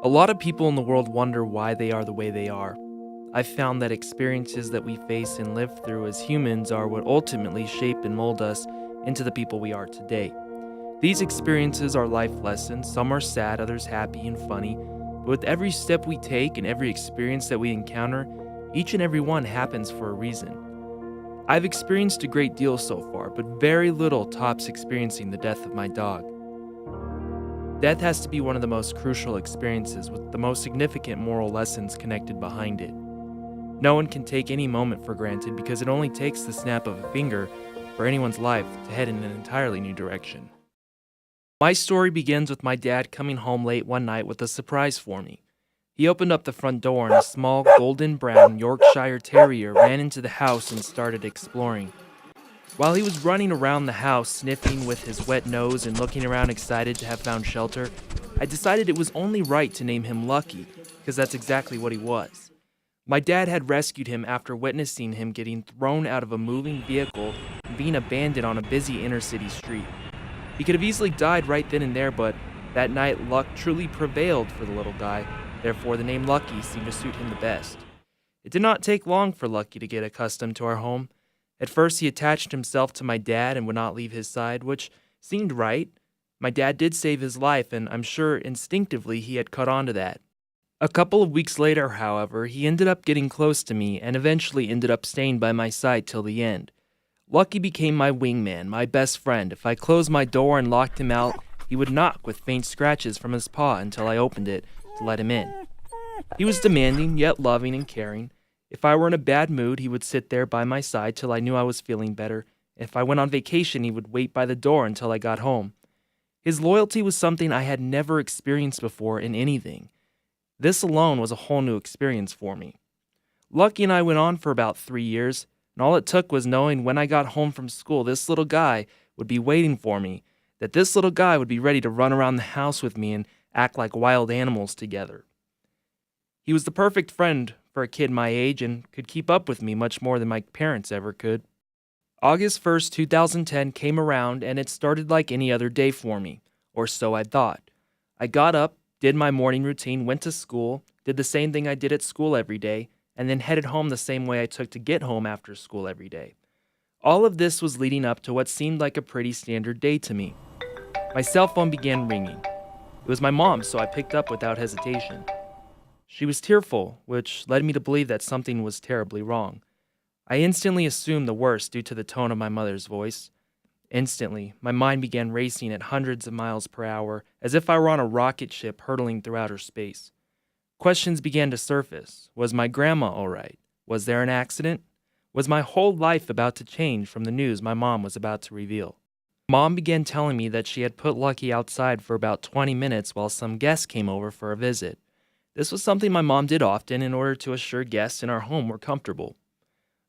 A lot of people in the world wonder why they are the way they are. I've found that experiences that we face and live through as humans are what ultimately shape and mold us into the people we are today. These experiences are life lessons. Some are sad, others happy and funny. But with every step we take and every experience that we encounter, each and every one happens for a reason. I've experienced a great deal so far, but very little tops experiencing the death of my dog. Death has to be one of the most crucial experiences with the most significant moral lessons connected behind it. No one can take any moment for granted because it only takes the snap of a finger for anyone's life to head in an entirely new direction. My story begins with my dad coming home late one night with a surprise for me. He opened up the front door and a small golden brown Yorkshire Terrier ran into the house and started exploring. While he was running around the house, sniffing with his wet nose and looking around excited to have found shelter, I decided it was only right to name him Lucky, because that's exactly what he was. My dad had rescued him after witnessing him getting thrown out of a moving vehicle and being abandoned on a busy inner city street. He could have easily died right then and there, but that night luck truly prevailed for the little guy, therefore the name Lucky seemed to suit him the best. It did not take long for Lucky to get accustomed to our home. At first, he attached himself to my dad and would not leave his side, which seemed right. My dad did save his life, and I'm sure instinctively he had caught on to that. A couple of weeks later, however, he ended up getting close to me and eventually ended up staying by my side till the end. Lucky became my wingman, my best friend. If I closed my door and locked him out, he would knock with faint scratches from his paw until I opened it to let him in. He was demanding, yet loving and caring. If I were in a bad mood, he would sit there by my side till I knew I was feeling better. If I went on vacation, he would wait by the door until I got home. His loyalty was something I had never experienced before in anything. This alone was a whole new experience for me. Lucky and I went on for about 3 years, and all it took was knowing when I got home from school, this little guy would be waiting for me, that this little guy would be ready to run around the house with me and act like wild animals together. He was the perfect friend for a kid my age and could keep up with me much more than my parents ever could. August 1st, 2010 came around and it started like any other day for me, or so I thought. I got up, did my morning routine, went to school, did the same thing I did at school every day, and then headed home the same way I took to get home after school every day. All of this was leading up to what seemed like a pretty standard day to me. My cell phone began ringing. It was my mom, so I picked up without hesitation. She was tearful, which led me to believe that something was terribly wrong. I instantly assumed the worst due to the tone of my mother's voice. Instantly, my mind began racing at hundreds of miles per hour, as if I were on a rocket ship hurtling through outer space. Questions began to surface. Was my grandma all right? Was there an accident? Was my whole life about to change from the news my mom was about to reveal? Mom began telling me that she had put Lucky outside for about 20 minutes while some guests came over for a visit. This was something my mom did often in order to assure guests in our home were comfortable.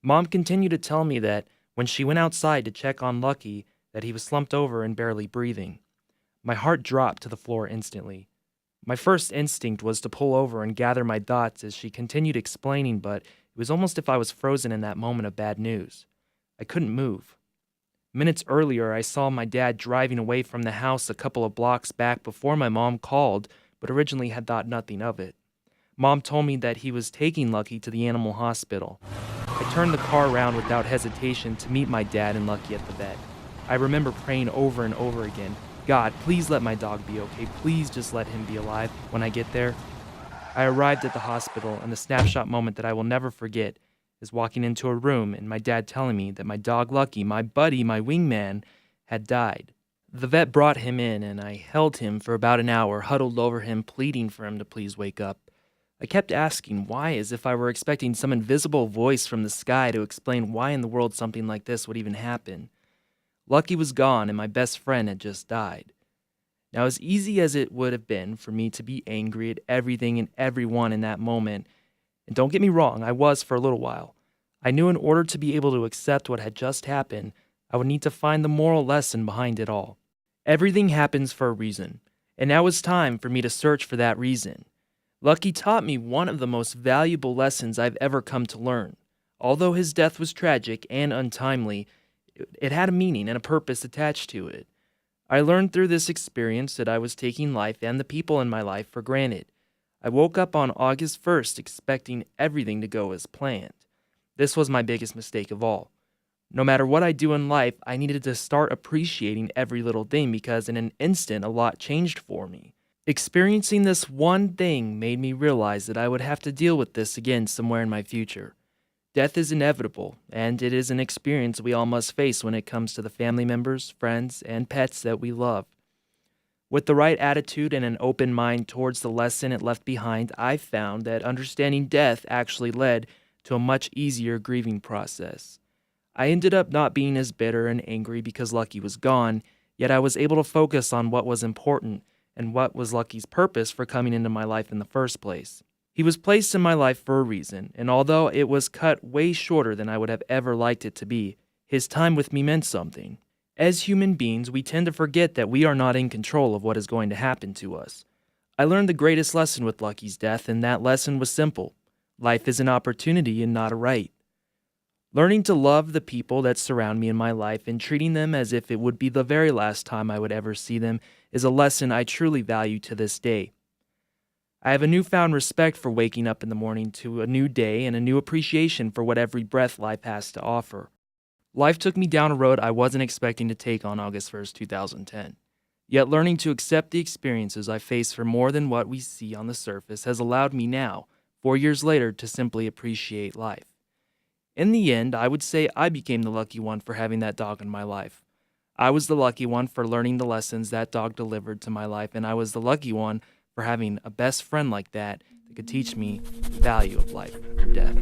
Mom continued to tell me that when she went outside to check on Lucky, that he was slumped over and barely breathing. My heart dropped to the floor instantly. My first instinct was to pull over and gather my thoughts as she continued explaining, but it was almost as if I was frozen in that moment of bad news. I couldn't move. Minutes earlier, I saw my dad driving away from the house a couple of blocks back before my mom called, but originally had thought nothing of it. Mom told me that he was taking Lucky to the animal hospital. I turned the car around without hesitation to meet my dad and Lucky at the vet. I remember praying over and over again, God, please let my dog be okay. Please just let him be alive when I get there. I arrived at the hospital, and the snapshot moment that I will never forget is walking into a room and my dad telling me that my dog Lucky, my buddy, my wingman, had died. The vet brought him in, and I held him for about an hour, huddled over him, pleading for him to please wake up. I kept asking why, as if I were expecting some invisible voice from the sky to explain why in the world something like this would even happen. Lucky was gone, and my best friend had just died. Now, as easy as it would have been for me to be angry at everything and everyone in that moment, and don't get me wrong, I was for a little while, I knew in order to be able to accept what had just happened, I would need to find the moral lesson behind it all. Everything happens for a reason, and now it's time for me to search for that reason. Lucky taught me one of the most valuable lessons I've ever come to learn. Although his death was tragic and untimely, it had a meaning and a purpose attached to it. I I learned through this experience that I was taking life and the people in my life for granted. I woke up on August 1st expecting everything to go as planned. This was my biggest mistake of all. No matter what I do in life, I needed to start appreciating every little thing because in an instant, a lot changed for me. Experiencing this one thing made me realize that I would have to deal with this again somewhere in my future. Death is inevitable, and it is an experience we all must face when it comes to the family members, friends, and pets that we love. With the right attitude and an open mind towards the lesson it left behind, I found that understanding death actually led to a much easier grieving process. I ended up not being as bitter and angry because Lucky was gone, yet I was able to focus on what was important and what was Lucky's purpose for coming into my life in the first place. He was placed in my life for a reason, and although it was cut way shorter than I would have ever liked it to be, his time with me meant something. As human beings, we tend to forget that we are not in control of what is going to happen to us. I learned the greatest lesson with Lucky's death, and that lesson was simple. Life is an opportunity and not a right. Learning to love the people that surround me in my life and treating them as if it would be the very last time I would ever see them is a lesson I truly value to this day. I have a newfound respect for waking up in the morning to a new day and a new appreciation for what every breath life has to offer. Life took me down a road I wasn't expecting to take on August 1st, 2010. Yet learning to accept the experiences I face for more than what we see on the surface has allowed me now, 4 years later, to simply appreciate life. In the end, I would say I became the lucky one for having that dog in my life. I was the lucky one for learning the lessons that dog delivered to my life, and I was the lucky one for having a best friend like that could teach me the value of life or death.